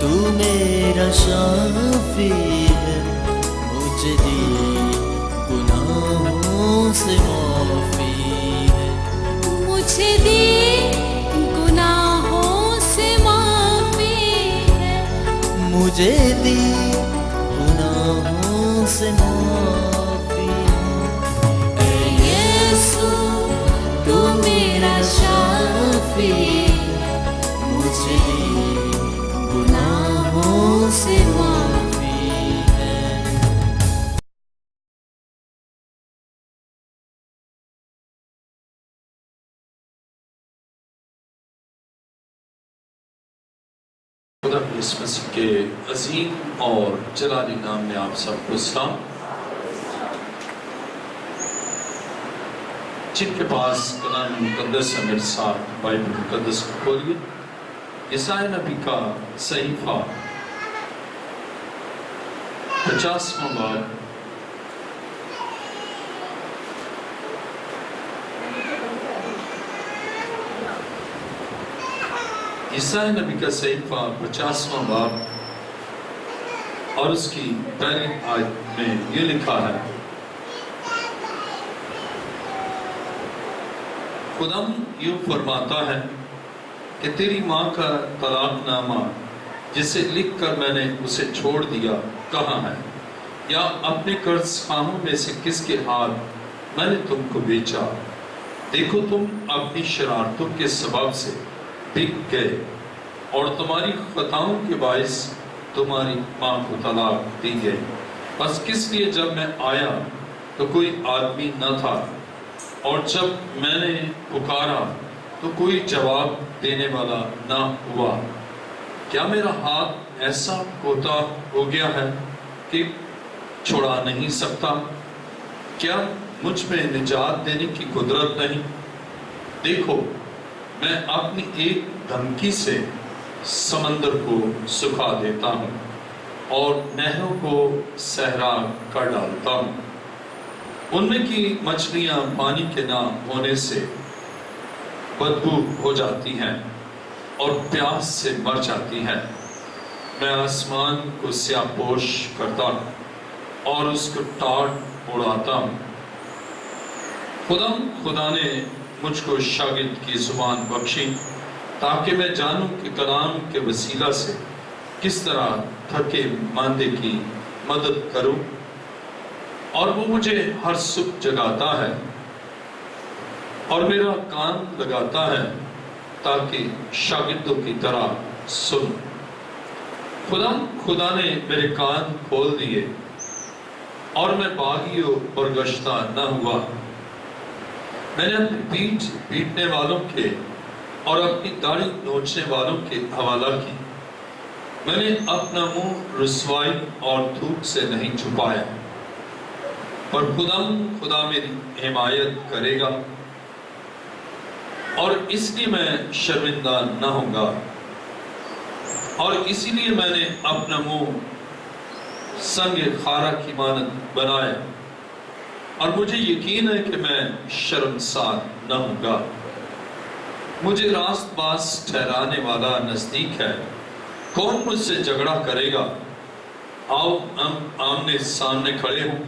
تو میرا شافی ہے، مجھے دی گناہوں سے معافی ہے، مجھے دی گناہوں سے معافی ہے، مجھے دی گناہوں سے معافی ہے۔ اے یسوع تو میرا شافی ہے، مجھے دی گناہوں سے معافی ہے۔ خدا یسوع مسیح کے عظیم اور جلالی نام میں آپ سب کو سلام۔ جن کے پاس کلام مقدس ہے میرے ساتھ بائبل مقدس کو کھولیے، یسایا نبی کا صحیفہ 50واں باب، یسایا نبی کا صحیفہ 50واں باب اور اس کی پہلی آیت میں یہ لکھا ہے، خداوند یوں فرماتا ہے کہ تیری ماں کا طلاق نامہ جسے لکھ کر میں نے اسے چھوڑ دیا کہاں ہے؟ یا اپنے قرض خواہوں میں سے کس کے ہاتھ میں نے تم کو بیچا؟ دیکھو تم اپنی شرارتوں کے سبب سے بک گئے اور تمہاری خطاؤں کے باعث تمہاری ماں کو طلاق دی گئی۔ بس کس لیے جب میں آیا تو کوئی آدمی نہ تھا، اور جب میں نے پکارا تو کوئی جواب دینے والا نہ ہوا؟ کیا میرا ہاتھ ایسا کوتا ہو گیا ہے کہ چھڑا نہیں سکتا؟ کیا مجھ میں نجات دینے کی قدرت نہیں؟ دیکھو میں اپنی ایک دھمکی سے سمندر کو سکھا دیتا ہوں اور نہروں کو صحرا کر ڈالتا ہوں۔ ان میں کی مچھلیاں پانی کے نہ ہونے سے بدبو ہو جاتی ہیں اور پیاس سے مر جاتی ہیں۔ میں آسمان کو سیاہ پوش کرتا ہوں اور اس کو ٹاٹ اڑاتا ہوں۔ خدا نے مجھ کو شاگرد کی زبان بخشی تاکہ میں جانوں کہ کلام کے وسیلہ سے کس طرح تھکے ماندے کی مدد کروں، اور وہ مجھے ہر صبح جگاتا ہے اور میرا کان لگاتا ہے تاکہ شاگردوں کی طرح سنوں۔ خدا نے میرے کان کھول دیے اور میں باغی و برگشتہ نہ ہوا۔ میں نے اپنی پیٹھ پیٹنے والوں کے اور اپنی داڑھی نوچنے والوں کے حوالہ کی۔ میں نے اپنا منہ رسوائی اور دھوپ سے نہیں چھپایا، اور خدا میری حمایت کرے گا، اور اس لیے میں شرمندہ نہ ہوں گا، اور اسی لیے میں نے اپنا منہ سنگ خارا کی مانند بنایا، اور مجھے یقین ہے کہ میں شرمسار نہ ہوں گا۔ مجھے راست باز ٹھہرانے والا نزدیک ہے، کون مجھ سے جھگڑا کرے گا؟ آؤ ہم آمنے سامنے کھڑے ہوں۔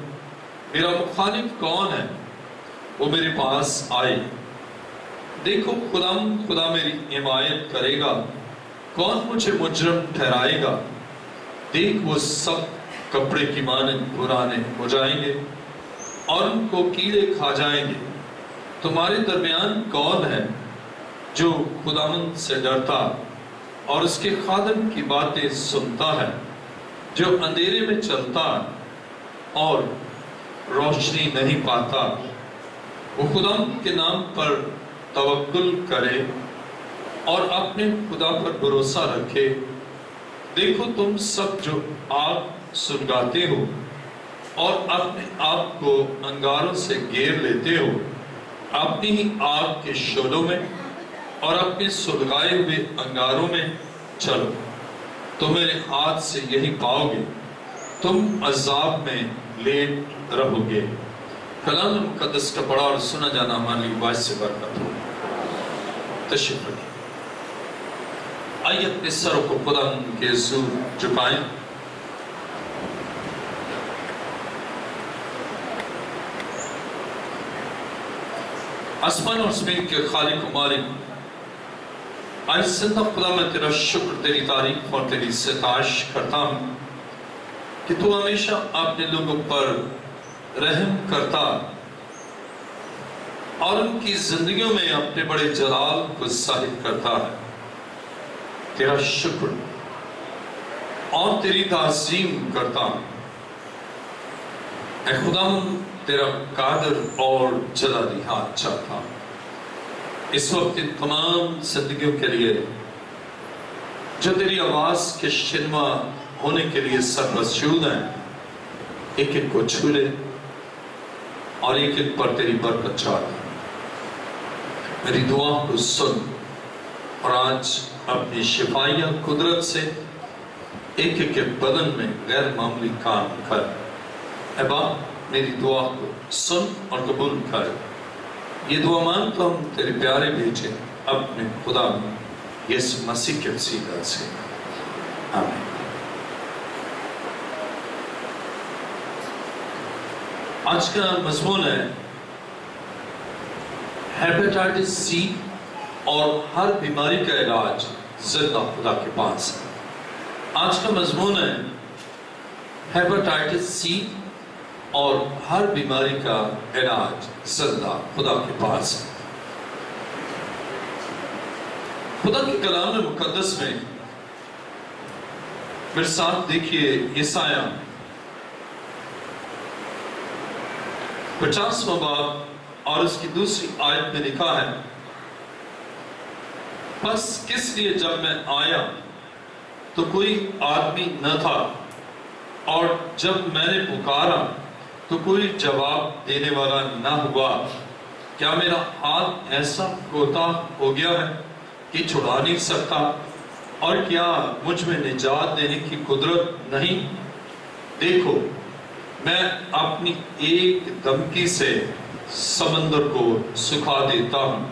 میرا مخالف کون ہے؟ وہ میرے پاس آئے۔ دیکھو خدا میری حمایت کرے گا، کون مجھے مجرم ٹھہرائے گا؟ دیکھ وہ سب کپڑے کی مانند پرانے ہو جائیں گے اور ان کو کیڑے کھا جائیں گے۔ تمہارے درمیان کون ہے جو خداوند سے ڈرتا اور اس کے خادم کی باتیں سنتا ہے، جو اندھیرے میں چلتا اور روشنی نہیں پاتا؟ وہ خداوند کے نام پر توکل کرے اور اپنے خدا پر بھروسہ رکھے۔ دیکھو تم سب جو آگ سلگاتے ہو اور اپنے آپ کو انگاروں سے گھیر لیتے ہو، اپنی ہی آگ کے شعلوں میں اور اپنے سلگائے ہوئے انگاروں میں چلو، تو میرے ہاتھ سے یہی پاؤ گے، تم عذاب میں لیٹ رہو گے۔ کلام مقدس کا پڑھا اور سنا جانا ہماری باعث سے برکت ہو۔ تشریف رکھیں۔ آئیے اپنے سروں کو خدا کے حضور جھکائیں. آسمان اور زمین کے خالق و مالک، آج زندہ خدا میں تیرا شکر، تیری تعریف اور تیری ستائش کرتا ہوں کہ تو ہمیشہ اپنے لوگوں پر رحم کرتا اور ان کی زندگیوں میں اپنے بڑے جلال کو ظاہر کرتا ہے. تیرا شکر اور تیری تعظیم کرتا ہوں. اے خدا، تیرا قادر اور جلالی ہاتھ چاہتا ہوں اس وقت ان تمام زندگیوں کے لیے جو تیری آواز کے شنوا ہونے کے لیے سرمشغول ہیں. ایک ایک کو چھو لے اور ایک ایک پر تیری برکت چاہتا. میری دعا کو سن اور آج اپنی شفائیہ قدرت سے ایک ایک کے بدن میں غیر معمولی کام کر. اے باپ، میری دعا کو سن اور قبول کر. یہ دعا مانتا ہوں تیرے پیارے بیٹے اپنے خدا یسوع مسیح کے وسیلہ سے، آمین. آج کا مضمون ہے ہیپیٹائٹس سی اور ہر بیماری کا علاج زندہ خدا کے پاس ہے. آج کا مضمون ہے ہیپیٹائٹس سی اور ہر بیماری کا علاج زندہ خدا کے پاس ہے. خدا کے کلام مقدس میں میرے ساتھ دیکھیے یسایہ 50واں باب اور اس کی دوسری آیت میں لکھا ہے، بس کس لیے جب میں آیا تو کوئی آدمی نہ تھا اور جب میں نے پکارا تو کوئی جواب دینے والا نہ ہوا. کیا میرا ہاتھ ایسا کوتاہ ہو گیا ہے کہ چھڑا نہیں سکتا، اور کیا مجھ میں نجات دینے کی قدرت نہیں؟ دیکھو، میں اپنی ایک دمکی سے سمندر کو سکھا دیتا ہوں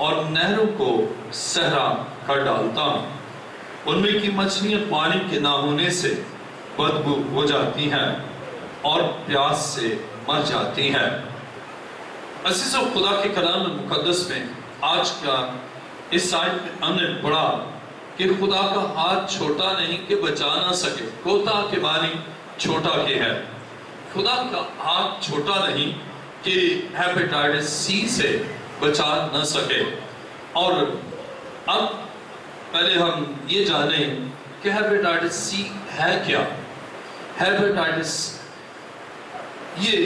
اور نہروں کو صحرا کر ڈالتا ہوں. ان میں کی مچھلیاں پانی کے نہ ہونے سے بدبو ہو جاتی ہیں اور پیاس سے مر جاتی ہیں. عزیزو، خدا کے کلام مقدس میں آج کا اس آیت میں ہم نے پڑھا کہ خدا کا ہاتھ چھوٹا نہیں کہ بچا نہ سکے. کوتا کے معنی چھوٹا کے ہے. خدا کا ہاتھ چھوٹا نہیں کہ ہیپیٹائٹس سی سے بچا نہ سکے. اور اب پہلے ہم یہ جانیں کہ ہیپیٹائٹس سی ہے کیا. ہیپیٹائٹس یہ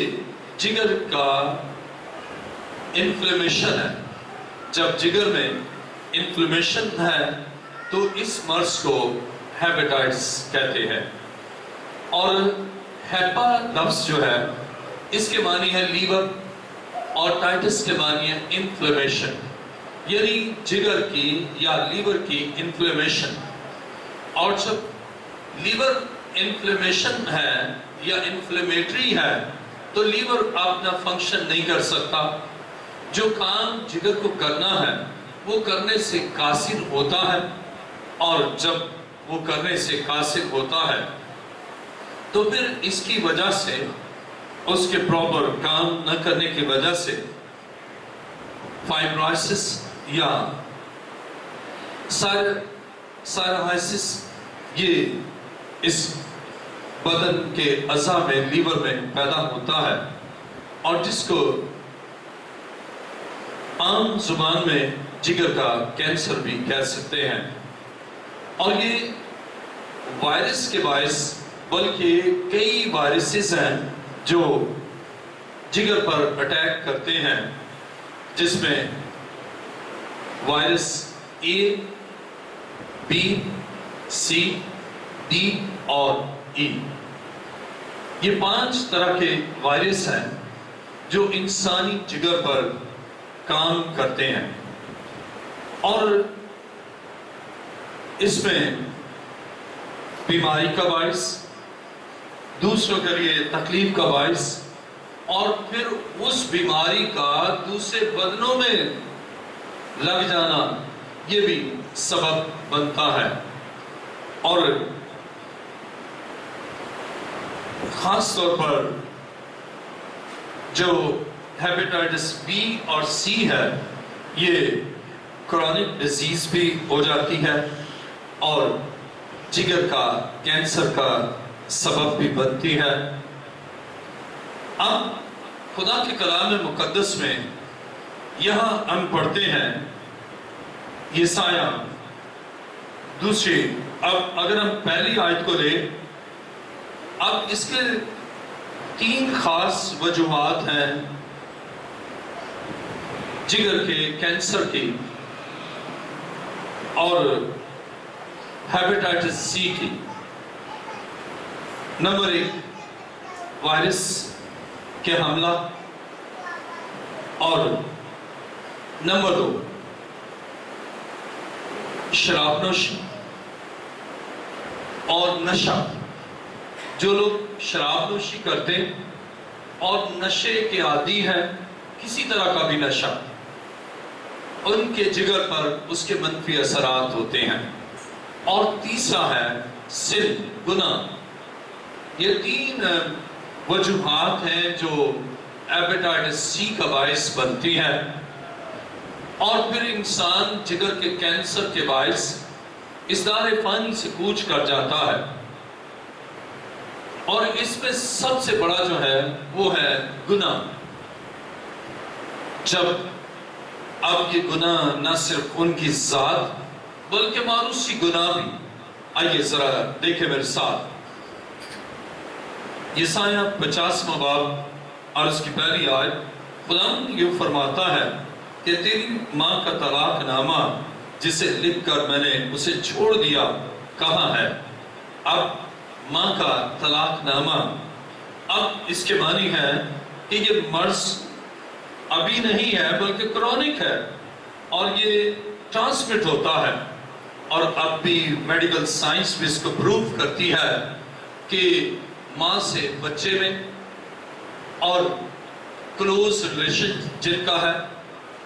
جگر کا انفلیمیشن ہے. جب جگر میں انفلیمیشن ہے تو اس مرض کو ہیپیٹائٹس کہتے ہیں. اور ہیپا لفظ جو ہے اس کے معنی ہے لیور اور ٹائٹس کے معنی ہے انفلیمیشن، یعنی جگر کی یا لیور کی انفلیمیشن. اور جب لیور انفلیمیشن ہے یا انفلیمیٹری ہے تو لیور اپنا فنکشن نہیں کر سکتا. جو کام جگر کو کرنا ہے وہ کرنے سے قاصر ہوتا ہے، اور جب وہ کرنے سے قاصر ہوتا ہے تو پھر اس کی وجہ سے، اس کے پراپر کام نہ کرنے کی وجہ سے فائبرائسس یا سائرہائسس یہ اس بدن کے اعضاء میں، لیور میں پیدا ہوتا ہے، اور جس کو عام زبان میں جگر کا کینسر بھی کہہ سکتے ہیں. اور یہ وائرس کے باعث، بلکہ کئی وائرسز ہیں جو جگر پر اٹیک کرتے ہیں، جس میں virus A, B, C, D اور ای. یہ 5 طرح کے وائرس ہیں جو انسانی جگر پر کام کرتے ہیں. اور اس میں بیماری کا باعث، دوسروں کے لیے تکلیف کا باعث، اور پھر اس بیماری کا دوسرے بدنوں میں لگ جانا یہ بھی سبب بنتا ہے. اور خاص طور پر جو ہیپیٹائٹس بی اور سی ہے یہ کرونک ڈیزیز بھی ہو جاتی ہے اور جگر کا کینسر کا سبب بھی بنتی ہے. اب خدا کے کلام مقدس میں یہاں ہم پڑھتے ہیں یسایہ دوسری. اب اگر ہم پہلی آیت کو لیں, اب اس کے 3 خاص وجوہات ہیں جگر کے کینسر کی اور ہیپیٹائٹس سی کی. نمبر 1 وائرس کے حملہ اور نمبر 2 شراب نوشی اور نشہ. جو لوگ شراب نوشی کرتے اور نشے کے عادی ہیں, کسی طرح کا بھی نشہ, ان کے جگر پر اس کے منفی اثرات ہوتے ہیں. اور تیسرا ہے سن, گناہ. یہ 3 وجوہات ہیں جو ہیپیٹائٹس سی کا باعث بنتی ہے اور پھر انسان جگر کے کینسر کے باعث اس دار فانی سے کوچ کر جاتا ہے. اور اس میں سب سے بڑا جو ہے وہ ہے گناہ. جب اب یہ گناہ نہ صرف ان کی ذات بلکہ مانوسی گناہ بھی. آئیے ذرا دیکھیں میرے ساتھ یسایہ 50واں باب اور اس کی پہلی آیت. خدا یہ فرماتا ہے کہ تیری ماں کا طلاق نامہ جسے لکھ کر میں نے اسے چھوڑ دیا کہاں ہے. اب ماں کا طلاق نامہ, اب اس کے معنی ہے کہ یہ مرض ابھی نہیں ہے بلکہ کرونک ہے اور یہ ٹرانسمٹ ہوتا ہے. اور اب بھی میڈیکل سائنس بھی اس کو پروف کرتی ہے کہ ماں سے بچے میں اور کلوز ریلیشن جن کا ہے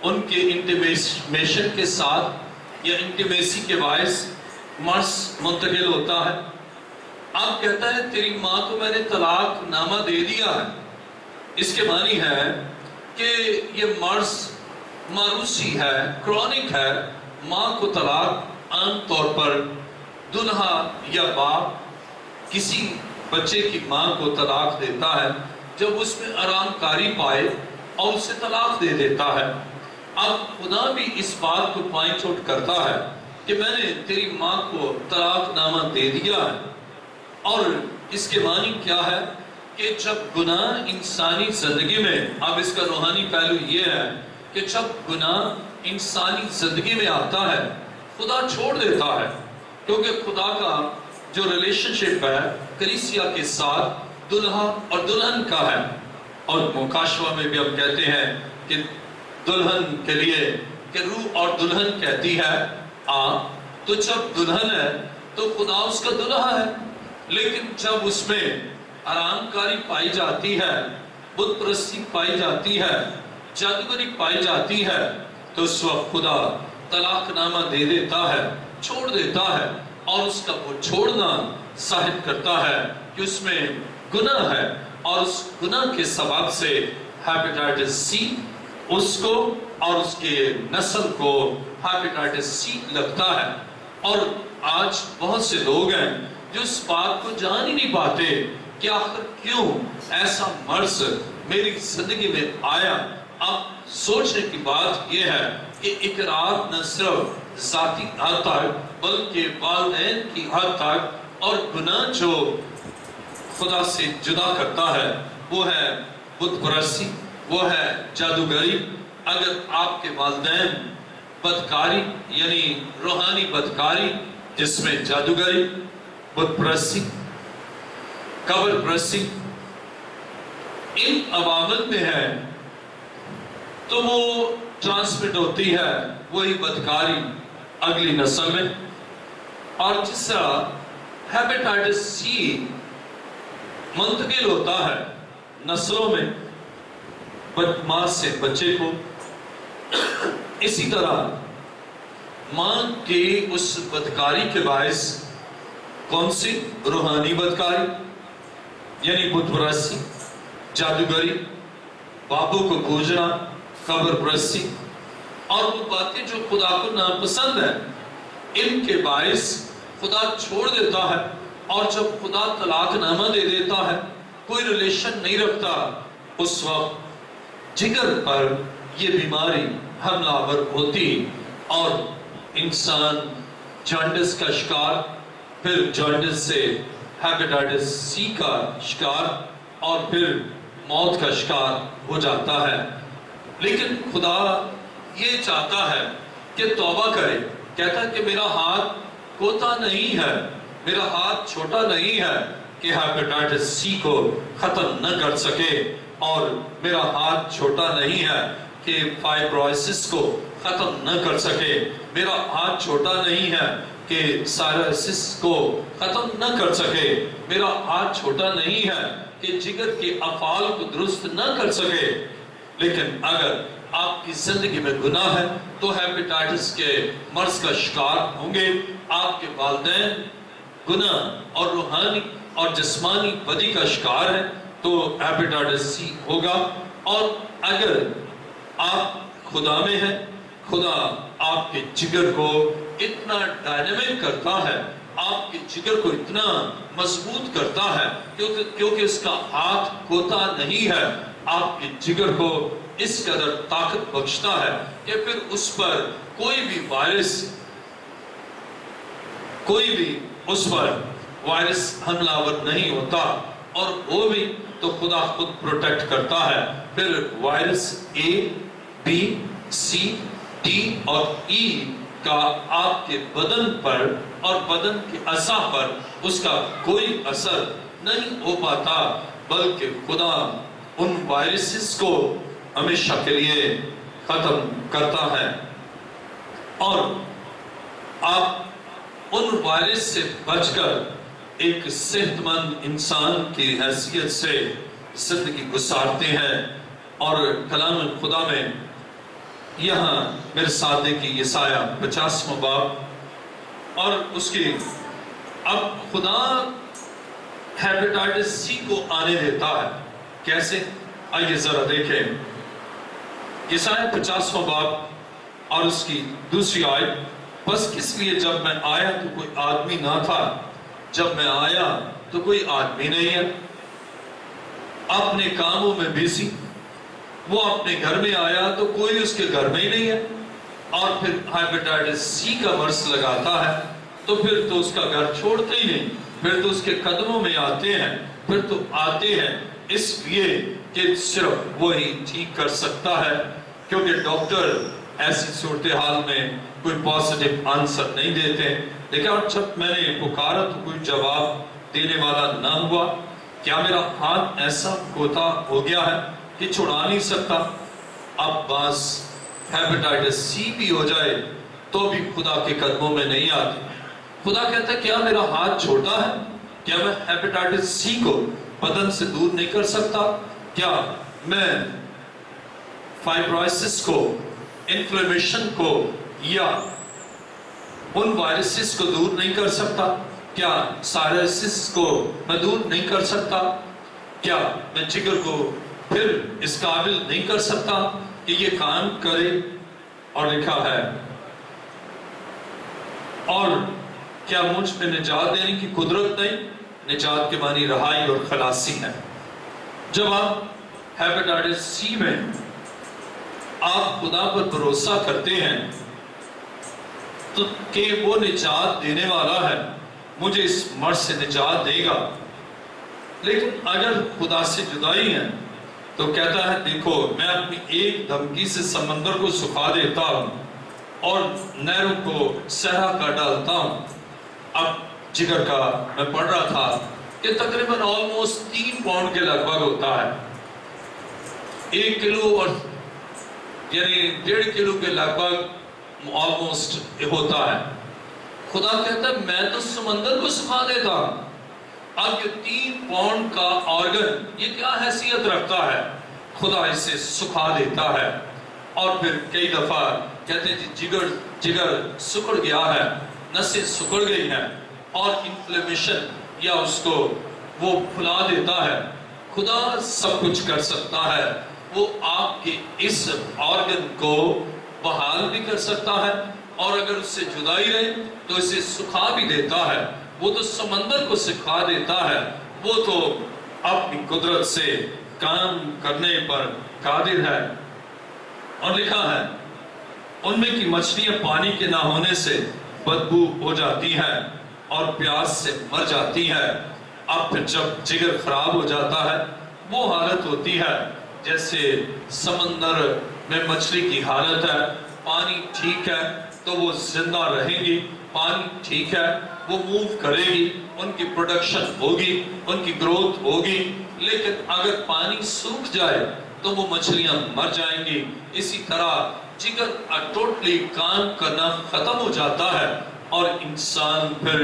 ان کے انٹیمیشن کے ساتھ یا انٹیمیسی کے باعث مرض منتقل ہوتا ہے. اب کہتا ہے تیری ماں کو میں نے طلاق نامہ دے دیا ہے. اس کے معنی ہے کہ یہ مرض مانوسی ہے, کرونک ہے. ماں کو طلاق عام طور پر دلہا یا باپ کسی بچے کی ماں کو طلاق دیتا ہے جب اس میں آرام کاری پائے اور اسے طلاق دے دیتا ہے. اب خدا بھی اس بات کو پوائنٹ آؤٹ کرتا ہے کہ میں نے تیری ماں کو طلاق نامہ دے دیا ہے. اور اس کے معنی کیا ہے کہ جب گناہ انسانی زندگی میں, اب اس کا روحانی پہلو یہ ہے کہ جب گناہ انسانی زندگی میں آتا ہے خدا چھوڑ دیتا ہے, کیونکہ خدا کا جو ریلیشن شپ ہے کلیسیا کے ساتھ دلہا اور دلہن کا ہے. اور مکاشفہ میں بھی ہم کہتے ہیں کہ دلہن کے لیے کہ روح اور دلہن کہتی ہے آ. تو جب دلہن ہے تو خدا اس کا دلہا ہے, لیکن جب اس میں آرام کاری پائی جاتی ہے, بت پرستی پائی جاتی ہے, جادوگری پائی جاتی ہے, تو اس وقت خدا طلاق نامہ دے دیتا ہے, چھوڑ دیتا ہے. اور اس کا وہ چھوڑنا ثابت کرتا ہے کہ اس میں گناہ ہے اور اس گناہ کے سبب سے ہیپیٹائٹس سی اس کو اور اس کے نسل کو ہیپیٹائٹس سی لگتا ہے. اور آج بہت سے لوگ ہیں جو اس بات کو جان ہی نہیں پاتے کہ آخر کیوں ایسا مرض میری زندگی میں آیا. اب سوچنے کی بات یہ ہے کہ اقرار نہ صرف ذاتی حد تک بلکہ والدین کی حد تک, اور گناہ جو خدا سے جدا کرتا ہے وہ ہے بت پرستی, وہ ہے جادوگری. اگر آپ کے والدین بدکاری یعنی روحانی بدکاری جس میں جادوگری, بت پرستی, قبر پرستی ان عوامل میں ہے تو وہ ٹرانسمٹ ہوتی ہے وہی بدکاری اگلی نسل میں. اور جس طرح ہیپیٹائٹس سی منتقل ہوتا ہے نسلوں میں ماں سے بچے کو, اسی طرح ماں کے اس بدکاری کے باعث کون سی؟ روحانی بدکاری، یعنی بت پرستی، جادوگری، باپوں کو پوجنا، قبر پرستی اور وہ باتیں جو خدا کو ناپسند ہیں، ان کے باعث خدا چھوڑ دیتا ہے. اور جب خدا طلاق نامہ دے دیتا ہے، کوئی ریلیشن نہیں رکھتا، اس وقت جگر پر یہ بیماری حملہ آور ہوتی اور انسان جانڈس کا شکار، پھر جانڈس سے ہیپیٹائٹس سی کا شکار اور پھر موت کا شکار ہو جاتا ہے. لیکن خدا یہ چاہتا ہے کہ توبہ کرے. کہتا ہے کہ میرا ہاتھ کوتا نہیں ہے، میرا ہاتھ چھوٹا نہیں ہے کہ ہیپیٹائٹس سی کو ختم نہ کر سکے، اور میرا ہاتھ چھوٹا نہیں ہے کہ فائبروسس کو ختم نہ کر سکے، میرا ہاتھ چھوٹا نہیں ہے کہ سائرسس کو ختم نہ کر سکے، میرا ہاتھ چھوٹا نہیں ہے کہ جگر کے افعال کو درست نہ کر سکے. لیکن اگر آپ کی زندگی میں گناہ ہے تو ہیپیٹائٹس کے مرض کا شکار ہوں گے. آپ کے والدین گناہ اور روحانی اور جسمانی بدی کا شکار ہے تو ہیپیٹائٹس سی ہوگا. اور اگر آپ خدا میں ہیں، خدا آپ کے جگر کو اتنا ڈائنامک کرتا ہے، آپ کے جگر کو اتنا مضبوط کرتا ہے کیونکہ اس کا ہاتھ کوتا نہیں ہے. آپ کے جگر کو اس قدر طاقت بخشتا ہے کہ پھر اس پر کوئی بھی وائرس حملہ آور نہیں ہوتا، اور وہ بھی تو خدا خود پروٹیکٹ کرتا ہے. پھر virus A, B, C, D اور ای کا آپ کے بدن پر اور بدن کے اعضاء پر اس کا کوئی اثر نہیں ہو پاتا، بلکہ خدا ان وائرسز کو ہمیشہ کے لیے ختم کرتا ہے. اور آپ ان وائرس سے بچ کر ایک صحت مند انسان کی حیثیت سے زندگی گزارتے ہیں. اور کلام خدا میں یہاں میرے ساتھ دیکھیں یسایہ 50واں باب، اور اس کی اب خدا ہیپیٹائٹس سی کو آنے دیتا ہے. کیسے؟ آئیے ذرا دیکھیں یسایہ 50واں باب اور اس کی دوسری آیت. بس کس لیے جب میں آیا تو کوئی آدمی نہ تھا، جب میں آیا تو کوئی آدمی نہیں ہے. اپنے کاموں میں بیزی، وہ اپنے گھر میں آیا تو کوئی اس کے گھر میں ہی نہیں ہے. اور پھر ہیپیٹائٹس سی کا مرض لگاتا ہے تو پھر تو اس کا گھر چھوڑتے ہی نہیں، پھر تو اس کے قدموں میں آتے ہیں، پھر تو آتے ہیں اس لیے کہ صرف وہی ٹھیک کر سکتا ہے، کیونکہ ڈاکٹر ایسی صورتحال میں کوئی پازیٹیو آنسر نہیں دیتے. لیکن جب میں نے پکارا تو کوئی جواب دینے والا نہ ہوا. کیا میرا ہاتھ ایسا کوتا ہو گیا ہے کہ چھڑا نہیں سکتا؟ اب بعض ہیپیٹائٹس سی بھی ہو جائے تو بھی خدا کے قدموں میں نہیں آتے. خدا کہتا ہے کیا میرا ہاتھ چھوٹا ہے؟ کیا میں ہیپیٹائٹس سی کو بدن سے دور نہیں کر سکتا؟ کیا میں فائبروسس کو، انفلیمیشن کو یا ان وائرسز کو دور نہیں کر سکتا؟ کیا سائرسس کو میں دور نہیں کر سکتا؟ کیا میں جگر کو پھر اس قابل نہیں کر سکتا کہ یہ کام کرے؟ اور لکھا ہے اور کیا مجھ میں نجات دینے کی قدرت نہیں؟ نجات کے معنی رہائی اور خلاصی ہے. جب آپ ہیپیٹائٹس سی میں آپ خدا پر بھروسہ کرتے ہیں تو کہ وہ نجات دینے والا ہے، مجھے اس مرض سے نجات دے گا. لیکن اگر خدا سے جدائی ہے تو کہتا ہے دیکھو میں اپنی ایک دھمکی سے سمندر کو سکھا دیتا ہوں اور نہروں کو صحرا کر ڈالتا ہوں. اب جگر کا میں پڑھ رہا تھا کہ تقریباً آلموسٹ 3 پاؤنڈ کے لگ بھگ ہوتا ہے، 1 کلو اور یعنی 1.5 کلو کے لگ بھگ آلموسٹ ہوتا ہے. خدا کہتا ہے میں تو سمندر کو سکھا دیتا ہوں. اب یہ 3 پاؤنڈ کا آرگن یہ کیا حیثیت رکھتا ہے؟ خدا اسے سکھا دیتا ہے. اور پھر کئی دفعہ کہتے ہیں جی جگر سکڑ گیا ہے، نسیں سکڑ گئی ہیں اور انفلیمیشن یا اس کو وہ پھلا دیتا ہے۔ خدا سب کچھ کر سکتا ہے، وہ آپ کے اس آرگن کو بحال بھی کر سکتا ہے، اور اگر اس سے جدائی رہے تو اسے سکھا بھی دیتا ہے۔ وہ تو سمندر کو سکھا دیتا ہے، وہ تو اپنی قدرت سے کام کرنے پر قادر ہے۔ اور لکھا ہے ان میں کی مچھلیاں پانی کے نہ ہونے سے بدبو ہو جاتی ہیں اور پیاس سے مر جاتی ہیں۔ اب پھر جب جگر خراب ہو جاتا ہے وہ حالت ہوتی ہے جیسے سمندر میں مچھلی کی حالت ہے۔ پانی ٹھیک ہے تو وہ زندہ رہیں گی، پانی ٹھیک ہے وہ موو کرے گی، ان کی پروڈکشن ہوگی، ان کی گروتھ ہوگی۔ لیکن اگر پانی سوکھ جائے تو وہ مچھلیاں مر جائیں گی۔ اسی طرح جگر ٹوٹلی کام کرنا ختم ہو جاتا ہے اور انسان پھر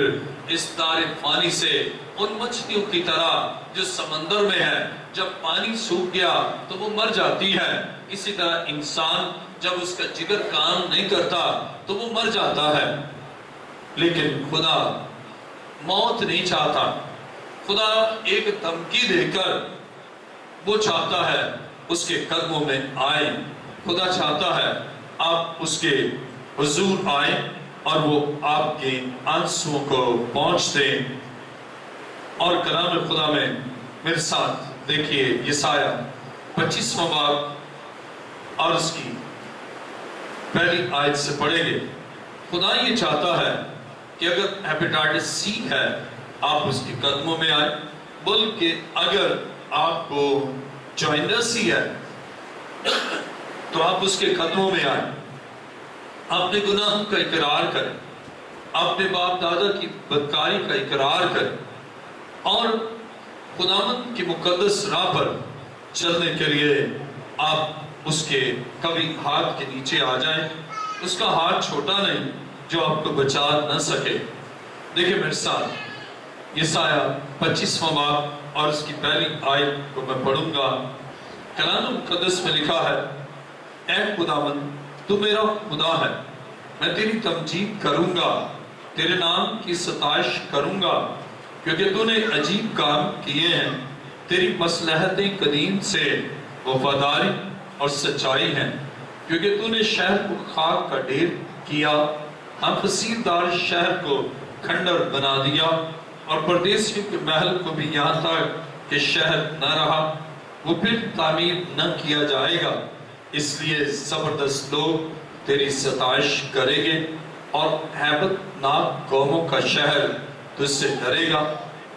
اس دار فانی سے ان مچھلیوں کی طرح جو سمندر میں ہے، جب پانی سوکھ گیا تو وہ مر جاتی ہے۔ اسی طرح انسان جب اس کا جگر کام نہیں کرتا تو وہ مر جاتا ہے۔ لیکن خدا موت نہیں چاہتا، خدا ایک دھمکی دے کر وہ چاہتا ہے اس کے قدموں میں آئیں۔ خدا چاہتا ہے آپ اس کے حضور آئیں اور وہ آپ کے آنسوؤں کو پہنچ دیں۔ اور کلام خدا میں میرے ساتھ دیکھیے یسایہ 25واں باب اور اس کی پہلی آیت سے پڑھیں گے۔ خدا یہ چاہتا ہے کہ اگر ہیپیٹائٹس سی ہے آپ اس کے قدموں میں آئیں، بلکہ اگر آپ کو جوائنڈرسی ہے تو آپ اس کے قدموں میں آئیں، اپنے گناہوں کا اقرار کریں، اپنے باپ دادا کی بدکاری کا اقرار کریں اور خداوند کی مقدس راہ پر چلنے کے لیے آپ اس کے کبھی ہاتھ کے نیچے آ جائیں۔ اس کا ہاتھ چھوٹا نہیں جو آپ کو بچا نہ سکے۔ دیکھیں میرے ساتھ یسایہ 25واں باب اور اس کی پہلی آیت کو میں پڑھوں گا۔ کلام مقدس میں لکھا ہے، اے خداوند تو میرا خدا ہے، میں تیری تمجید کروں گا، تیرے نام کی ستائش کروں گا، کیونکہ تو نے عجیب کام کیے ہیں، تیری مصلحتیں قدیم سے وفاداری اور سچائی ہیں، کیونکہ تو نے شہر کو خاک کا ڈھیر کیا، ہم فصیل شہر کو کھنڈر بنا دیا، اور پردیسیوں کے محل کو بھی یہاں تک کہ شہر نہ رہا، وہ پھر تعمیر نہ کیا جائے گا۔ اس لیے زبردست لوگ تیری ستائش کریں گے اور ہیبت ناک قوموں کا شہر تجھ سے ڈرے گا،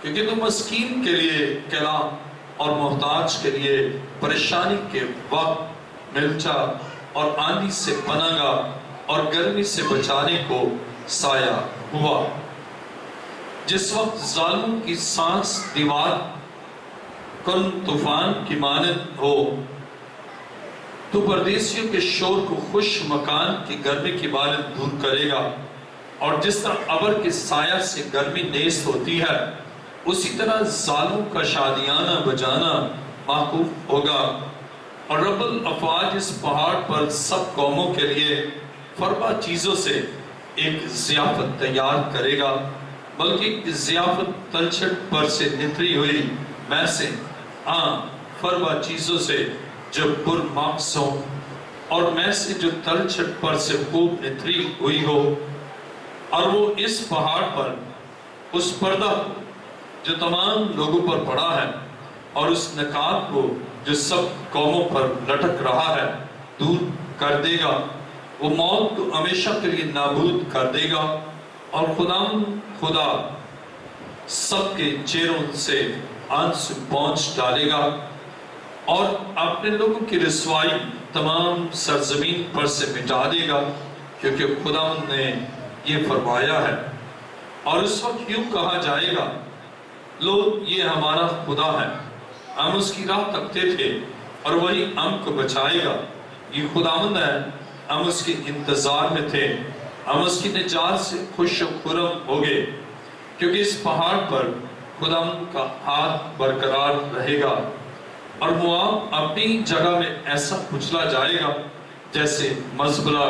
کیونکہ تو مسکین کے لیے قلعہ اور محتاج کے لیے پریشانی کے وقت ملچا اور آندھی سے پناہ گاہ اور گرمی سے بچانے کو سایہ ہوا۔ جس وقت ظالموں کی سانس دیوار کن طوفان کی مانند ہو، تو پردیسیوں کے شور کو خوش مکان کی گرمی کی مانند دور کرے گا، اور جس طرح ابر کے سایہ سے گرمی نیست ہوتی ہے، اسی طرح ظالموں کا شادیانہ بجانا معقوف ہوگا۔ اور رب الافواج اس پہاڑ پر سب قوموں کے لیے فربا چیزوں سے ایک ضیافت تیار کرے گا، بلکہ ضیافت تلچھٹ پر سے نتری ہوئی میں سے، فربا چیزوں سے جو پرماکس ہوں، اور میں سے جو تلچھٹ پر سے خوب نتری ہوئی ہو۔ اور وہ اس پہاڑ پر اس پردہ جو تمام لوگوں پر پڑا ہے اور اس نقاب کو جو سب قوموں پر لٹک رہا ہے دور کر دے گا۔ وہ موت کو ہمیشہ کے لیے نابود کر دے گا، اور خدا سب کے چہروں سے آنسو پونچھ ڈالے گا، اور اپنے لوگوں کی رسوائی تمام سرزمین پر سے مٹا دے گا، کیونکہ خداوند نے یہ فرمایا ہے۔ اور اس وقت یوں کہا جائے گا، لوگ یہ ہمارا خدا ہے، ہم اس کی راہ تکتے تھے اور وہی ہم کو بچائے گا۔ یہ خداوند ہے، ہم اس کے انتظار میں تھے، ہم اس کی نجات سے خوش و خرم ہو گئے، کیونکہ اس پہاڑ پر خداوند کا ہاتھ برقرار رہے گا، اور مواب اپنی جگہ میں ایسا کچلا جائے گا جیسے مزبلہ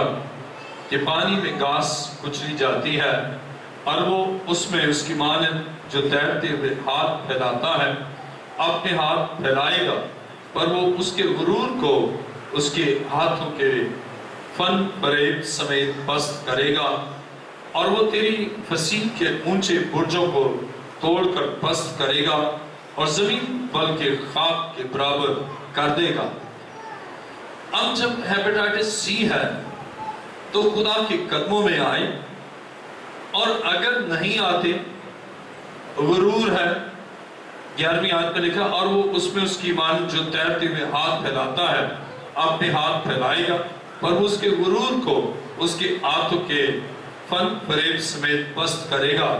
کہ پانی میں گھاس کچلی جاتی ہے اور وہ اس میں اس کی مانند جو تیرتے ہوئے ہاتھ پھیلاتا ہے اپنے ہاتھ پھیلائے گا، پر وہ اس کے غرور کو اس کے ہاتھوں کے فن فریب سمیت پست کرے گا، اور وہ تیری فصیل کے اونچے برجوں کو توڑ کر پست کرے گا اور زمین بل کے خاک کے برابر کر دے گا۔ اب جب ہیپیٹائٹس سی ہے تو خدا کے قدموں میں آئے، اور اگر نہیں آتے غرور ہے، 11ویں آیت میں لکھا اور وہ اس میں اس کی مان جو تیرتے ہوئے ہاتھ پھیلاتا ہے اپنے ہاتھ پھیلائے گا، پر وہ اس کے غرور کو اس کے ہاتھوں کے فن فریب سمیت پست کرے گا۔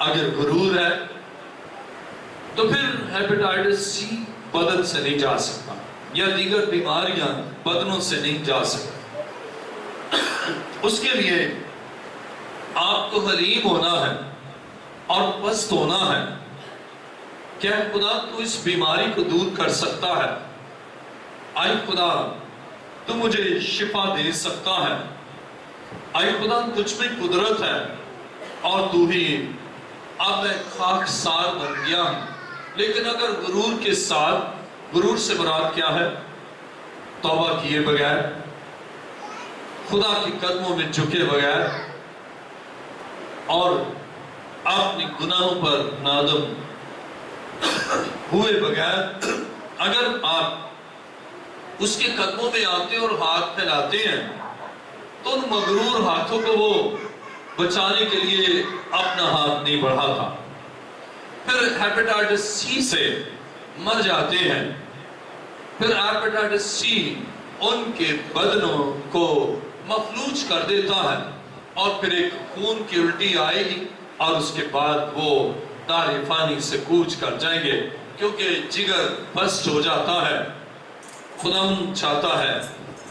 اگر غرور ہے تو پھر ہیپیٹائٹس سی بدن سے نہیں جا سکتا، یا دیگر بیماریاں بدنوں سے نہیں جا سکتا۔ اس کے لیے آپ کو حلیم ہونا ہے اور پست ہونا ہے۔ کیا خدا تو اس بیماری کو دور کر سکتا ہے؟ آئے خدا تو مجھے شفا دے سکتا ہے؟ آئے خدا تجھ میں قدرت ہے اور تو ہی اب میں خاکسار بن گیا ہوں۔ لیکن اگر غرور کے ساتھ، غرور سے مراد کیا ہے؟ توبہ کیے بغیر، خدا کے قدموں میں جھکے بغیر اور اپنی گناہوں پر نادم ہوئے بغیر اگر آپ اس کے قدموں میں آتے اور ہاتھ پھیلاتے ہیں تو ان مغرور ہاتھوں کو وہ بچانے کے لیے اپنا ہاتھ نہیں بڑھاتا، پھر ہیپیٹائٹس سی سے مر جاتے ہیں۔ پھر ہیپیٹائٹس سی ان کے بدنوں کو مفلوج کر دیتا ہے اور پھر ایک خون کی الٹی آئے گی اور اس کے بعد وہ دار فانی سے کوچ کر جائیں گے، کیونکہ جگر بسٹ ہو جاتا ہے۔ خدا چاہتا ہے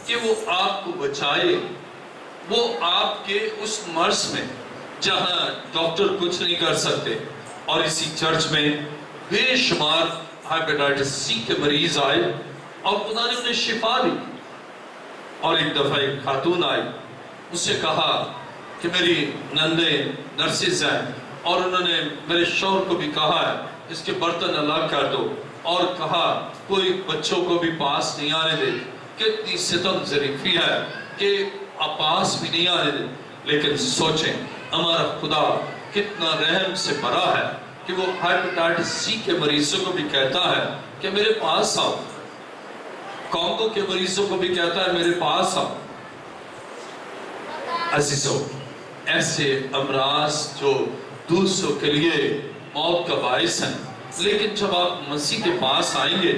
کہ وہ آپ کو بچائے، وہ آپ کے اس مرض میں جہاں ڈاکٹر کچھ نہیں کر سکتے، اور اسی چرچ میں بے شمار ہیپیٹائٹس سی کے مریض آئے اور خدا نے انہیں شفا دی۔ اور ایک دفعہ ایک خاتون آئی، اس سے کہا کہ میری نندے نرسز ہیں اور انہوں نے میرے شوہر کو بھی کہا ہے اس کے برتن الگ کر دو، اور کہا کوئی بچوں کو بھی پاس نہیں آنے دے۔ کتنی ستم ظریفی ہے کہ آپ پاس بھی نہیں آنے دے، لیکن سوچیں ہمارا خدا کتنا رحم سے بھرا ہے کہ وہ ہیپیٹائٹس سی کے مریضوں کو بھی کہتا ہے کہ میرے پاس آؤ، کانگو کے مریضوں کو بھی کہتا ہے میرے پاس آؤ۔ عزیزوں، ایسے امراض جو دوسروں کے لیے موت کا باعث ہیں، لیکن جب آپ مسیح کے پاس آئیں گے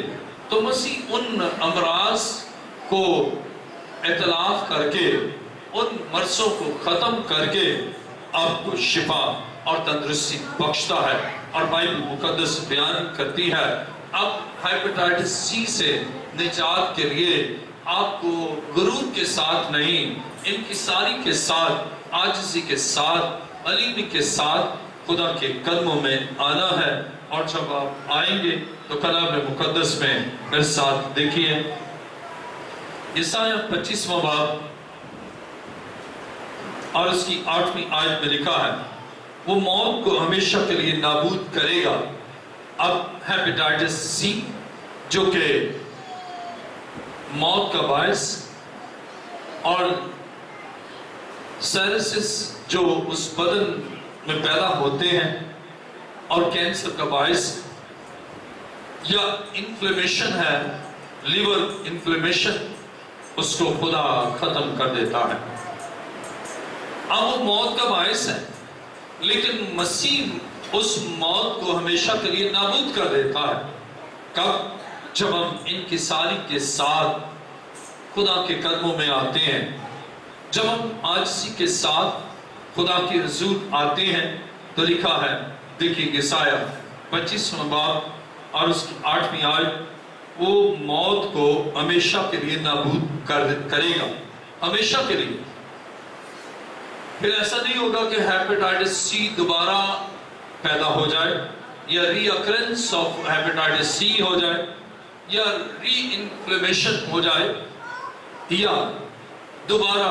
تو مسیح ان امراض کو اطلاق کر کے، ان مرضوں کو ختم کر کے آپ کو شفا اور تندرستی بخشتا ہے۔ اور بائبل مقدس بیان کرتی ہے اب ہیپیٹائٹس سی سے نجات کے لیے آپ کو غرور کے ساتھ نہیں، انکساری کے ساتھ، عاجزی کے ساتھ، علیمی کے ساتھ خدا کے قدموں میں آنا ہے۔ اور جب آپ آئیں گے تو کلام مقدس میں میرے ساتھ دیکھیے یسایہ 25واں باب اور اس کی 8ویں آیت میں لکھا ہے وہ موت کو ہمیشہ کے لیے نابود کرے گا۔ اب ہیپیٹائٹس سی جو کہ موت کا باعث، اور سائرسس جو اس بدن میں پیدا ہوتے ہیں، اور کینسر کا باعث، یا انفلیمیشن ہے، لیور انفلیمیشن، اس کو خدا ختم کر دیتا ہے۔ اب وہ موت کا باعث ہے، لیکن مسیح اس موت کو ہمیشہ کے لیے نابود کر دیتا ہے۔ کب؟ جب ہم انکساری کے ساتھ خدا کے قدموں میں آتے ہیں، جب ہم عاجزی کے ساتھ خدا کے حضور آتے ہیں، تو لکھا ہے دیکھیے یسایہ 25واں باب اور اس کی 8ویں آیت، وہ موت کو ہمیشہ کے لیے نابود کرے گا، ہمیشہ کے لیے۔ پھر ایسا نہیں ہوگا کہ ہیپیٹائٹس سی دوبارہ پیدا ہو جائے، یا ری اکرنس آف ہیپیٹائٹس سی ہو جائے، یا ری انفلیمیشن ہو جائے، یا دوبارہ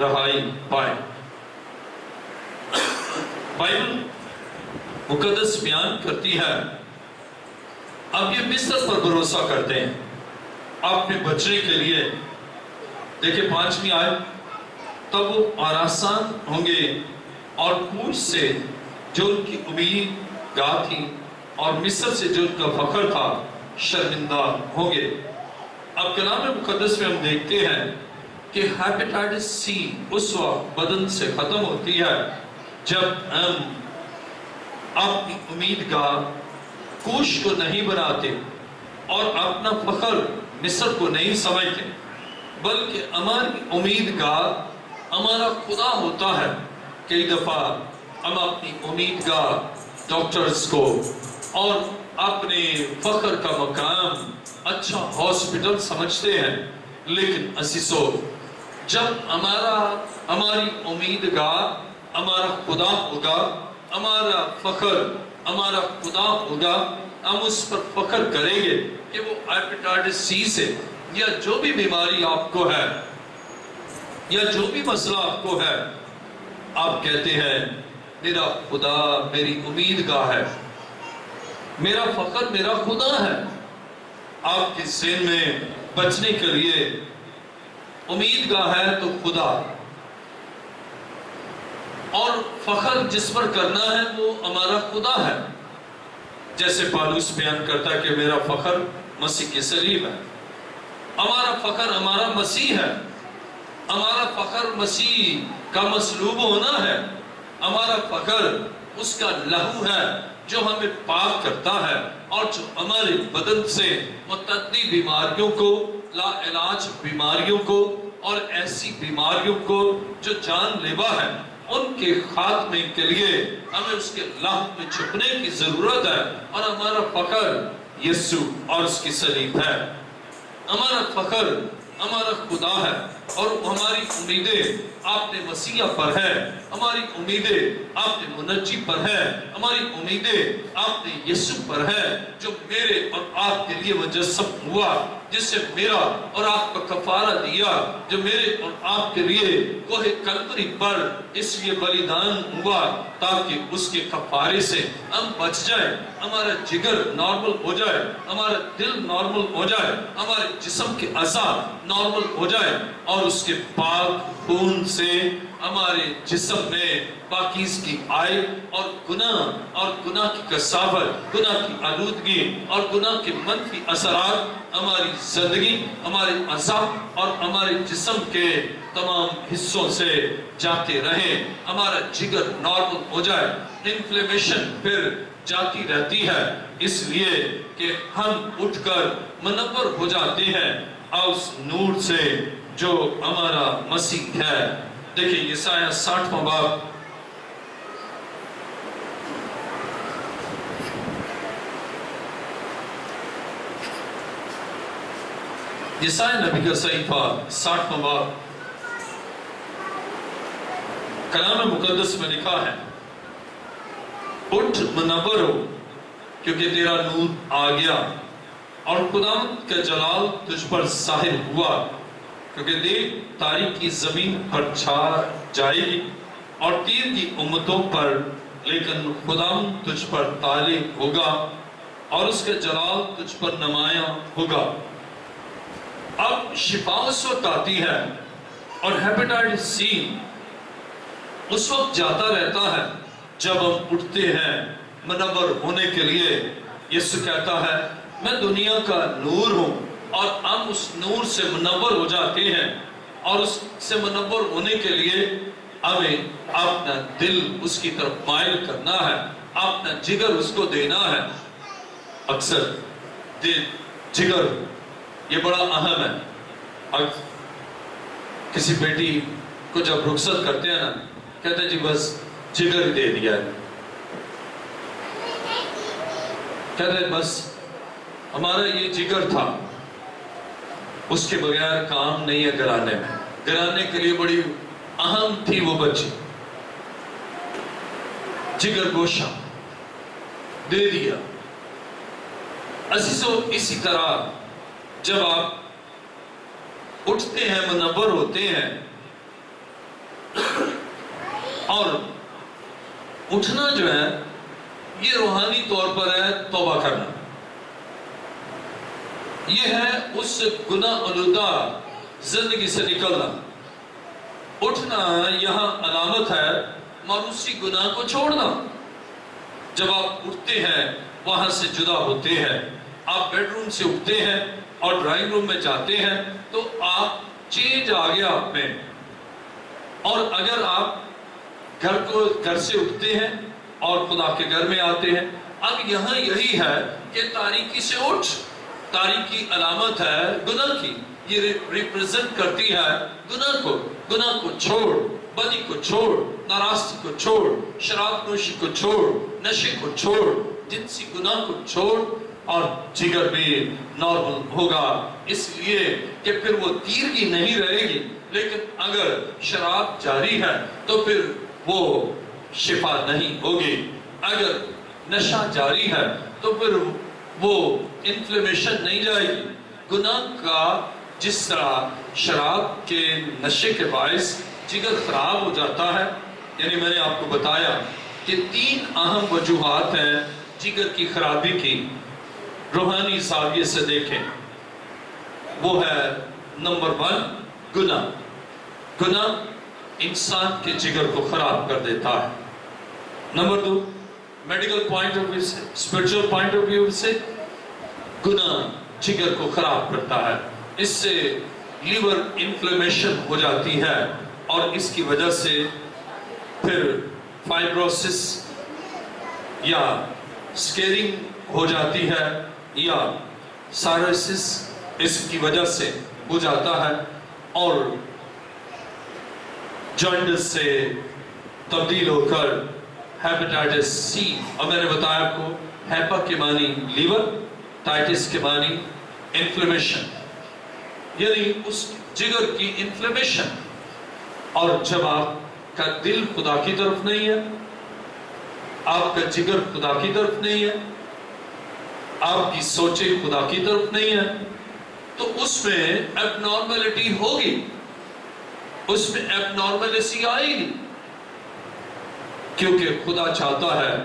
رہائی پائے۔ بائبل مقدس بیان کرتی ہے اب یہ مصر پر بھروسہ کرتے ہیں اپنے بچنے کے لیے۔ دیکھیں 5ویں آیت، تب وہ آراسان ہوں گے اور کوش سے جو ان کی امید گاہ تھی اور مصر سے جو ان کا فخر تھا شرمندہ ہوں گے۔ اب کلام مقدس میں ہم دیکھتے ہیں کہ ہیپیٹائٹس سی اس وقت بدن سے ختم ہوتی ہے جب ہم اپنی امید گاہ کوش کو نہیں بناتے اور اپنا فخر مصر کو نہیں سمجھتے، بلکہ ہماری امید گاہ ہمارا خدا ہوتا ہے۔ کئی دفعہ ہم اپنی امید گاہ ڈاکٹرز کو اور اپنے فخر کا مقام اچھا ہاسپٹل سمجھتے ہیں، لیکن عزیزو جب ہماری امید گاہ ہمارا خدا ہوگا، ہمارا فخر ہمارا خدا ہوگا، ہم اس پر فخر کریں گے کہ وہ ہیپیٹائٹس سی سے یا جو بھی بیماری آپ کو ہے یا جو بھی مسئلہ آپ کو ہے، آپ کہتے ہیں میرا خدا میری امید گاہ ہے، میرا فخر میرا خدا ہے۔ آپ کے ذہن میں بچنے کے لیے امید گاہ ہے تو خدا، اور فخر جس پر کرنا ہے وہ ہمارا خدا ہے۔ جیسے پالوس بیان کرتا ہے کہ میرا فخر مسیح کی صلیب ہے، ہمارا فخر ہمارا مسیح ہے، ہمارا فخر مسیح کا مصلوب ہونا ہے، ہمارا فخر اس کا لہو ہے جو ہمیں پاک کرتا ہے اور جو ہمارے بدن سے متعدی بیماریوں کو، لا علاج بیماریوں کو اور ایسی بیماریوں کو جو جان لیوا ہے ان کے خاتمے کے لیے ہمیں اس کے لہو میں چھپنے کی ضرورت ہے، اور ہمارا فخر یسوع اور اس کی صلیب ہے۔ ہمارا فخر ہمارا خدا ہے اور ہماری امیدیں آپ نے مسیح پر ہے، ہماری امیدیں آپ نے منجی پر ہے، ہماری امیدیں آپ نے یسوع پر ہے جو میرے اور آپ کے لیے مجسم ہوا، جس سے میرا اور آپ کا کفارہ دیا، جو میرے اور آپ کے لیے کوہ کلوری پر اس لیے بلیدان ہوا تاکہ اس کے کفارے سے ہم بچ جائیں، ہمارا جگر نارمل ہو جائے، ہمارا دل نارمل ہو جائے، ہمارے جسم کے اعضاء نارمل ہو جائے، اور اس کے پاک خون سے ہمارے جسم میں پاکیزگی آئے، اور گناہ کی کثافت، گناہ کی آلودگی اور گناہ کے منفی اثرات ہماری زندگی، ہمارے اعضاء اور ہمارے جسم کے تمام حصوں سے جاتے رہیں، ہمارا جگر نارمل ہو جائے، انفلیمیشن پھر جاتی رہتی ہے، اس لیے کہ ہم اٹھ کر منور ہو جاتے ہیں اس نور سے جو ہمارا مسیح ہے۔ دیکھیں یسایہ 60واں باب یسایہ نبی کا صحیفہ 60واں باب کلام مقدس میں لکھا ہے، اٹھ منور ہو کیونکہ تیرا نور آ گیا اور خداوند کا جلال تجھ پر ظاہر ہوا، کیونکہ دیکھ تاریکی زمین پر چھا جائے گی اور تیر کی امتوں پر، لیکن خداوند تجھ پر طالع ہوگا اور اس کا جلال تجھ پر نمایاں ہوگا۔ اب شفا اس وقت آتی ہے اور ہیپیٹائٹس سی اس وقت جاتا رہتا ہے جب ہم اٹھتے ہیں منور ہونے کے لیے۔ یسوع کہتا ہے میں دنیا کا نور ہوں، اور ہم اس نور سے منور ہو جاتے ہیں، اور اس سے منور ہونے کے لیے ہمیں اپنا دل اس کی طرف مائل کرنا ہے، اپنا جگر اس کو دینا ہے۔ اکثر جگر یہ بڑا اہم ہے۔ کسی بیٹی کو جب رخصت کرتے ہیں نا، کہتے ہیں جی بس جگر ہی دے دیا ہے، کہتے ہیں بس ہمارا یہ جگر تھا، اس کے بغیر کام نہیں ہے گھرانے میں، گھرانے کے لیے بڑی اہم تھی وہ بچی، جگر گوشہ دے دیا۔ عزیزو اسی طرح جب آپ اٹھتے ہیں منور ہوتے ہیں اور اٹھنا جو ہے یہ روحانی طور پر ہے توبہ کرنا، یہ ہے اس گناہ آلودہ زندگی سے نکلنا۔ اٹھنا یہاں علامت ہے مانوسی گناہ کو چھوڑنا۔ جب آپ اٹھتے ہیں وہاں سے جدا ہوتے ہیں، آپ بیڈ روم سے اٹھتے ہیں اور ڈرائنگ روم میں جاتے ہیں تو آپ چینج آ گیا آپ میں۔ اور اگر آپ گھر سے اٹھتے ہیں اور خدا کے گھر میں آتے ہیں، اب یہاں یہی ہے کہ تاریکی سے اٹھ، تاریکی علامت ہے گناہ کی، یہ ریپریزنٹ کرتی ہے گناہ کو چھوڑ، بدی کو چھوڑ، ناراستی کو چھوڑ، شراب نوشی کو چھوڑ، نشے کو چھوڑ، جنسی گناہ کو چھوڑ، اور جگر بھی نارمل ہوگا، اس لیے کہ پھر وہ تیرگی نہیں رہے گی۔ لیکن اگر شراب جاری ہے تو پھر وہ شفا نہیں ہوگی، اگر نشہ جاری ہے تو پھر وہ انفلیمیشن نہیں جائے گی۔ گناہ کا جس طرح شراب کے نشے کے باعث جگر خراب ہو جاتا ہے، یعنی میں نے آپ کو بتایا کہ 3 اہم وجوہات ہیں جگر کی خرابی کی، روحانی زاویے سے دیکھیں۔ وہ ہے نمبر 1 گناہ انسان کے جگر کو خراب کر دیتا ہے۔ Number 2 medical point of view سے، اسپرچل پوائنٹ آف ویو سے، گناہ جگر کو خراب کرتا ہے، اس سے لیور انفلیمیشن ہو جاتی ہے اور اس کی وجہ سے پھر فائبروسس یا سکیرنگ ہو جاتی ہے یا سائروسس اس کی وجہ سے ہو جاتا ہے، اور جانڈس سے تبدیل ہو کر ہیپیٹائٹس سی، اور میں نے بتایا آپ کو ہیپا کے معنی لیور، ٹائٹس کے معنی انفلیمیشن، یعنی اس جگر کی انفلیمیشن۔ اور جب آپ کا دل خدا کی طرف نہیں ہے، آپ کا جگر خدا کی طرف نہیں ہے، آپ کی سوچیں خدا کی طرف نہیں ہے، تو اس میں ایب نارملٹی ہوگی، اس میں ایب نارملسی آئے گی، کیونکہ خدا چاہتا ہے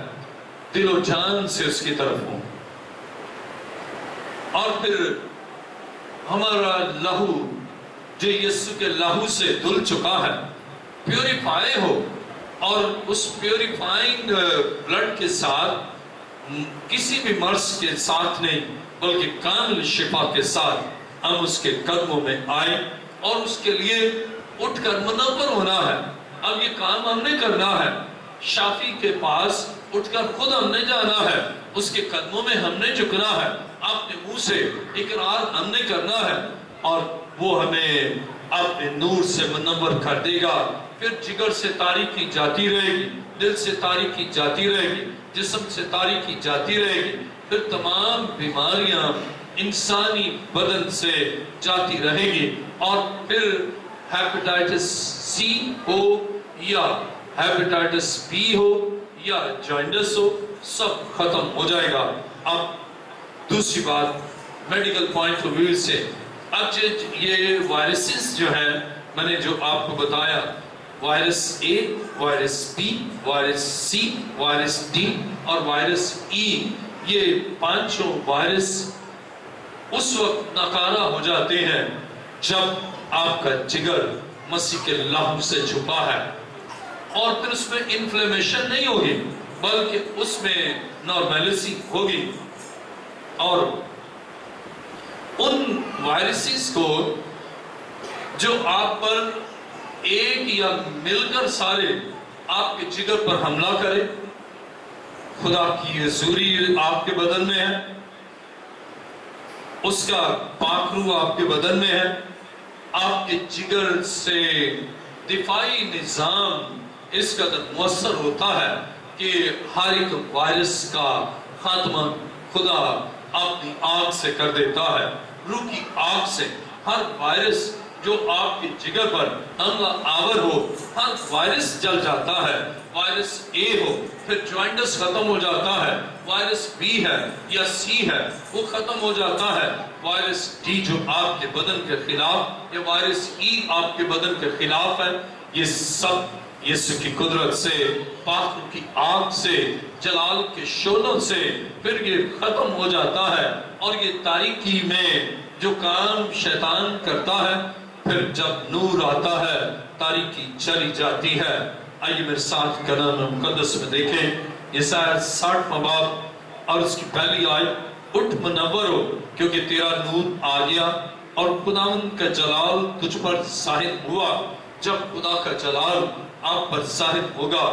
دل و جان سے اس کی طرف ہوں۔ اور پھر ہمارا لہو جو یسوع کے لہو سے دھل چکا ہے، پیوریفائی ہو، اور اس پیوریفائنگ بلڈ کے ساتھ کسی بھی مرض کے ساتھ نہیں بلکہ کامل شفا کے ساتھ ہم اس کے قدموں میں آئیں، اور اس کے لیے اٹھ کر منور ہونا ہے۔ اب یہ کام ہم نے کرنا ہے، شافی کے پاس اٹھ کر خود ہم نے جانا ہے، اس کے قدموں میں ہم نے جھکنا ہے، اپنے منہ سے اقرار ہم نے کرنا ہے، اور وہ ہمیں اپنے نور سے منور کر دے گا۔ پھر جگر سے تاریکی جاتی رہے گی، دل سے تاریکی جاتی رہے گی، جسم سے تاریکی جاتی رہے گی، پھر تمام بیماریاں انسانی بدن سے جاتی رہے گی، اور پھر ہیپیٹائٹس سی ہو یا ہیپیٹائٹس بی ہو یا جوائنٹس ہو، سب ختم ہو جائے گا۔ اب دوسری بات میڈیکل پوائنٹ آف ویو سے، اب یہ وائرسز جو ہیں میں نے جو آپ کو بتایا، virus A, virus B, virus C, virus D اور وائرس ای، یہ 5 وائرس اس وقت ناکارہ ہو جاتے ہیں جب آپ کا جگر مسیح کے لہو سے چھپا ہے، اور پھر اس میں انفلیمیشن نہیں ہوگی بلکہ اس میں نارملسی ہوگی، اور ان وائرسز کو جو آپ پر ایک یا مل کر سارے آپ کے جگر پر حملہ کرے، خدا کی حضوری آپ کے بدن میں ہے، اس کا پاک روح آپ کے بدن میں ہے، آپ کے جگر سے دفاعی نظام اس قدر مؤثر ہوتا ہے کہ ہر ایک وائرس کا خاتمہ خدا اپنی آگ سے کر دیتا ہے، روح کی آگ سے۔ ہر وائرس جو آپ کے جگر پر حملہ آور ہو، ہر وائرس جل جاتا ہے۔ وائرس اے ہو پھر جوائنٹس ختم ہو جاتا ہے، وائرس بی ہے یا سی ہے وہ ختم ہو جاتا ہے، وائرس ڈی جو آپ کے بدن کے خلاف یا وائرس ای آپ کے بدن کے خلاف ہے، یہ سب یسوع کی قدرت سے، پاک کی آگ سے، جلال کے شعلوں سے پھر یہ ختم ہو جاتا ہے، اور یہ تاریکی میں جو کام شیطان کرتا ہے، پھر جب نور آتا ہے تاریکی چلی جاتی ہے۔ آئیے میرے ساتھ کلام مقدس میں دیکھیں یسایہ 60واں باب اور اس کی پہلی آیت، اٹھ منور ہو کیونکہ تیرا نور آ گیا اور خداوند کا جلال تجھ پر ظاہر ہوا۔ جب خدا کا جلال آپ پر ظاہر ہوگا،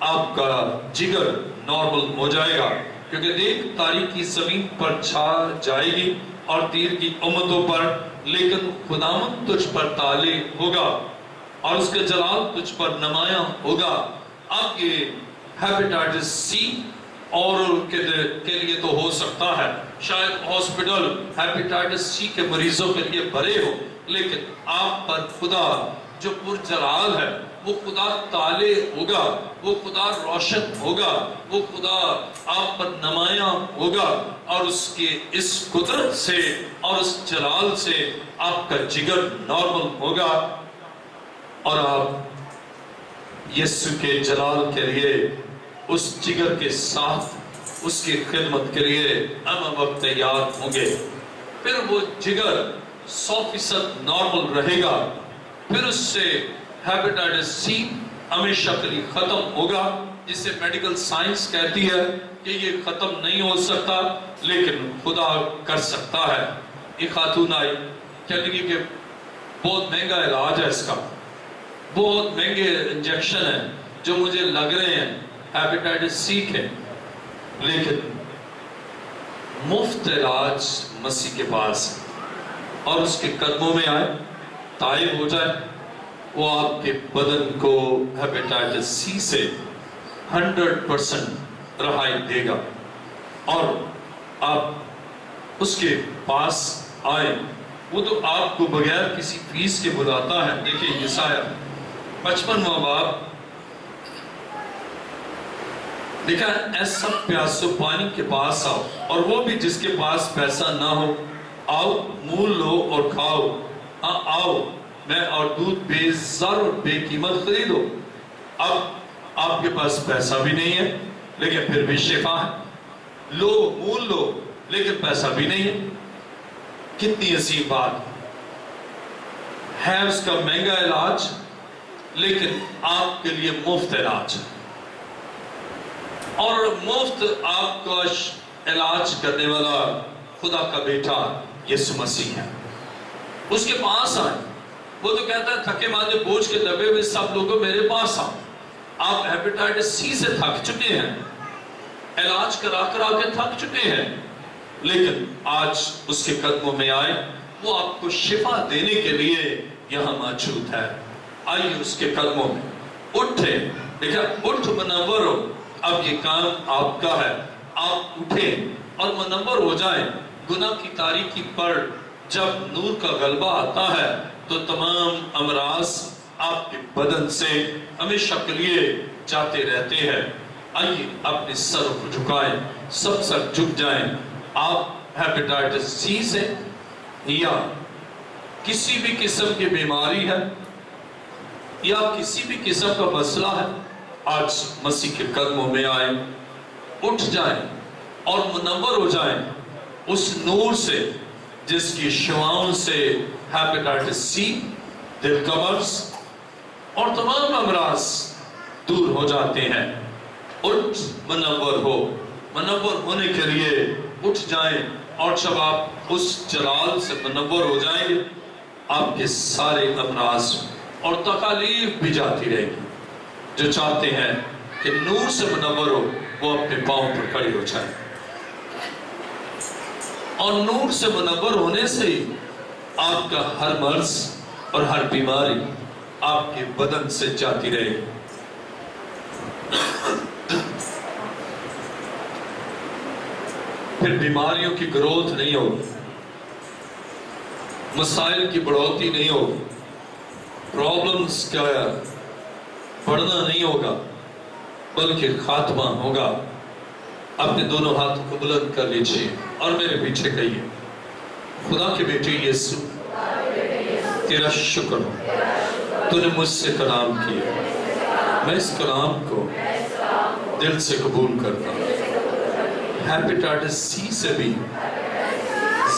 آپ کا جگر نارمل ہو جائے گا، کیونکہ دیکھ تاریکی زمین پر چھا جائے گی اور تیر کی امتوں پر، لیکن خداوند تجھ پر طالع ہوگا اور اس کا جلال تجھ پر نمایاں ہوگا۔ اب یہ ہیپیٹائٹس سی اور کے لیے تو ہو سکتا ہے، شاید ہاسپٹل ہیپیٹائٹس سی کے مریضوں کے لیے بھرے ہو، لیکن آپ پر خدا جو پرجلال ہے، وہ خدا طالع ہوگا، وہ خدا روشن ہوگا، وہ خدا آپ پر نمایاں ہوگا، اور اس کے اس قدرت سے اور اس جلال سے آپ کا جگر نارمل ہوگا، اور آپ یسوع کے جلال کے لیے اس جگر کے ساتھ اس کی خدمت کے لیے ہم وقت تیار ہوں گے۔ پھر وہ جگر 100% نارمل رہے گا، پھر اس سے ہیپیٹائٹس سی ہمیشہ کے لیے ختم ہوگا، جسے میڈیکل سائنس کہتی ہے کہ یہ ختم نہیں ہو سکتا، لیکن خدا کر سکتا ہے۔ ایک خاتون آئی، کہنے لگی کہ بہت مہنگا علاج ہے اس کا، بہت مہنگے انجیکشن ہیں جو مجھے لگ رہے ہیں ہیپیٹائٹس سی کے، لیکن مفت علاج مسیح کے پاس ہے، اور اس کے قدموں میں آئے، تائب ہو جائے، وہ آپ کے بدن کو ہیپیٹائٹس سی سے 100% رہائی دے گا، اور آپ اس کے پاس آئیں۔ وہ تو آپ کو بغیر کسی فیس کے بلاتا ہے۔ دیکھیں یسایہ 55واں باب لکھا ہے، اے سب پیاسو پانی کے پاس آؤ، اور وہ بھی جس کے پاس پیسہ نہ ہو، آؤ مول لو اور کھاؤ، ہاں آؤ میں اور دودھ بے زر اور بے قیمت خریدو۔ اب آپ کے پاس پیسہ بھی نہیں ہے لیکن پھر بھی شفا ہے، لو مول لو لیکن پیسہ بھی نہیں ہے۔ کتنی عظیم بات ہے، اس کا مہنگا علاج لیکن آپ کے لیے مفت علاج ہے، اور مفت آپ کا علاج کرنے والا خدا کا بیٹا یسوع مسیح ہے۔ اس کے پاس آئیں، وہ تو کہتا ہے تھکے ماندے بوجھ کے دبے ہوئے سب لوگوں میرے پاس آؤ۔ آپ ہیپیٹائٹس سی سے تھک چکے ہیں، علاج کرا کے تھک چکے ہیں، لیکن آج اس کے قدموں میں آئے، وہ آپ کو شفا دینے کے لیے یہاں موجود ہے۔ آئیے اس کے قدموں میں اٹھے، دیکھا اٹھ منور ہو، اب یہ کام آپ کا ہے، آپ اٹھیں اور منور ہو جائیں۔ گناہ کی تاریکی پر جب نور کا غلبہ آتا ہے تو تمام امراض آپ کے بدن سے ہمیشہ کے لیے جاتے رہتے ہیں۔ آئیے اپنے سر کو جھکائیں، سب سر جھک جائیں۔ آپ ہیپیٹائٹس سی سے یا کسی بھی قسم کی بیماری ہے یا کسی بھی قسم کا مسئلہ ہے، آج مسیح کے قدموں میں آئیں، اٹھ جائیں اور منور ہو جائیں اس نور سے جس کی شعاؤں سے ہیپیٹائٹس سی، دل کا مرض اور تمام امراض دور ہو جاتے ہیں۔ اٹھ منور ہو، منور ہونے کے لیے اٹھ جائیں، اور جب آپ اس جلال سے منور ہو جائیں گے آپ کے سارے امراض اور تکالیف بھی جاتی رہے گی۔ جو چاہتے ہیں کہ نور سے منور ہو وہ اپنے پاؤں پر کھڑے ہو جائیں، اور نور سے منور ہونے سے ہی آپ کا ہر مرض اور ہر بیماری آپ کے بدن سے جاتی رہے گی۔ پھر بیماریوں کی گروتھ نہیں ہوگی، مسائل کی بڑھوتی نہیں ہوگی، پرابلمز کا بڑھنا نہیں ہوگا بلکہ خاتمہ ہوگا۔ اپنے دونوں ہاتھ کو بلند کر لیجیے اور میرے پیچھے کہیے، خدا کے بیٹے یسوع تیرا شکر تو نے مجھ سے کلام کیا، میں اس کلام کو دل سے قبول کرتا ہوں۔ ہیپیٹائٹس سی سے بھی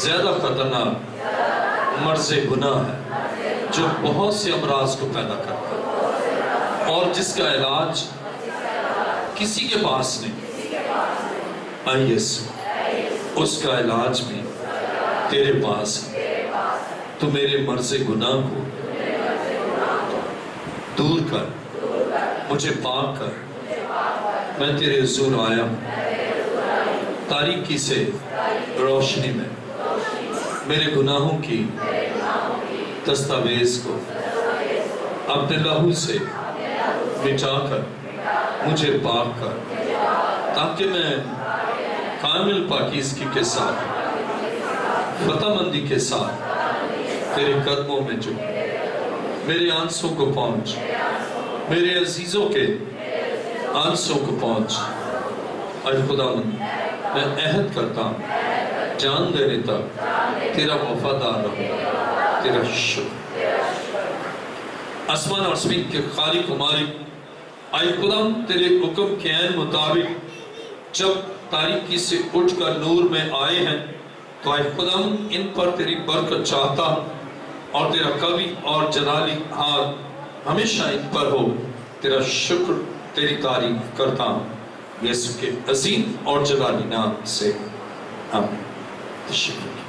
زیادہ خطرناک مرض گناہ ہے جو بہت سے امراض کو پیدا کرتا ہے اور جس کا علاج کسی کے پاس نہیں۔ آئی یسوع، اس کا علاج بھی تیرے پاس ہے۔ تو میرے مرض گناہ کو دور کر، مجھے پاک کر۔ میں تیرے حضور آیا ہوں، تاریکی سے روشنی میں میرے گناہوں کی دستاویز کو اپنے لہو سے مٹا کر مجھے پاک کر، تاکہ میں کامل پاکیزگی کے ساتھ، فتح مندی کے ساتھ تیرے قدموں میں جو میرے آنسوں کو پہنچ، میرے عزیزوں کے آنسوں کو پہنچ۔ اے خداوند، میں عہد کرتا ہوں جان دینے تک تیرا وفادار رہوں۔ تیرا شکر۔ آسمان اور زمین کے خالق و مالک، اے خداوند، تیرے حکم کے عین مطابق جب تاریکی سے اٹھ کر نور میں آئے ہیں تو اے خداوند ان پر تیری برکت چاہتا ہوں، اور تیرا قوی اور جلالی ہاتھ ہمیشہ ان پر ہو۔ تیرا شکر، تیری تعریف کرتا ہوں یسوع کے عظیم اور جلالی نام سے، آمین۔ شکر۔